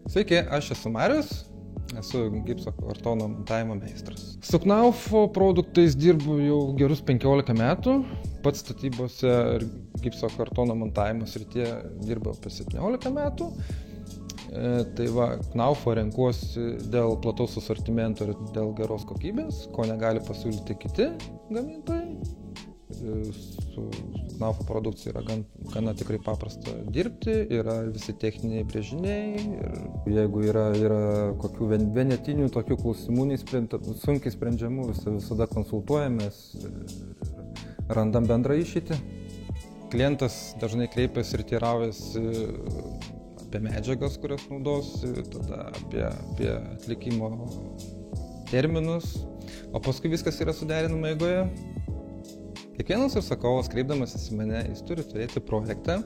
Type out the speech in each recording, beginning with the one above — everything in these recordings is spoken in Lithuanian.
Sveiki, aš esu Marius, esu gipso kartono montavimo meistras. Su Knaufo produktais dirbu jau gerus 15 metų, pats statybose ir gipso kartono montavimo srityje dirbu apie 17 metų. Tai va, Knaufo renkuosi dėl plataus asortimento ir dėl geros kokybės, ko negali pasiūlyti kiti gamintojai. Su Knaufo produkcija yra gana tikrai paprasta dirbti, yra visi techniniai brėžiniai ir jeigu yra kokių vienetinių tokių klausimų sunkiai sprendžiamų, visada konsultuojamės ir randam bendrą išeitį. Klientas dažnai kreipiasi ir teiraujasi apie medžiagas, kurias naudos, tada apie atlikimo terminus, o paskui viskas yra suderinama eigoje. Kiekvienas užsakovas, kreipdamasis į mane, jis turi turėti projektą.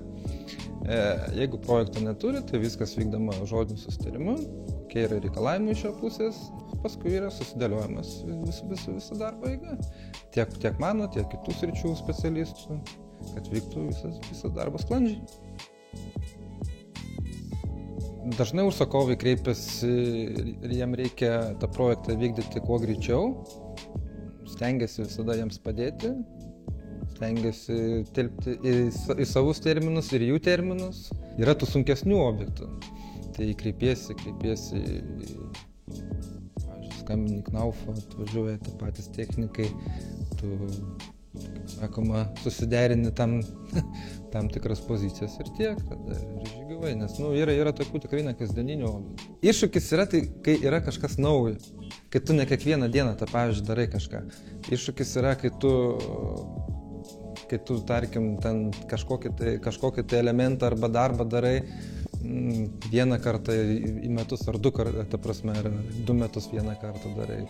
Jeigu projekto neturi, tai viskas vykdoma žodiniu susitarimu, kokie yra reikalavimai iš jo pusės, paskui yra susidėliojimas visą darbo eigą. Tiek mano, tiek kitų sričių specialistų, kad vyktų visas darbas sklandžiai. Dažnai užsakovai kreipiasi ir jiem reikia tą projektą vykdyti kuo greičiau. Stengiasi visada jiems padėti. Stengiasi tilpti į savus terminus ir jų terminus. Yra tų sunkesnių objektų. Tai kreipiesi, skambini Knaufo, atvažiuoja tie patys technikai, tu, kaip sakoma, susiderini tam tikras pozicijas ir tiek, tada ir žygiuoji, nes yra tokių tikrai nekasdieninių objektų. Iššūkis yra tai, kai yra kažkas naujo, kai tu ne kiekvieną dieną tą pavyzdžiui darai kažką. Iššūkis yra, kai tu, tarkim, ten kažkokį tai elementą arba darbą darai vieną kartą į metus ar 2 kartus, ta prasme, ar 2 metus vieną kartą darai.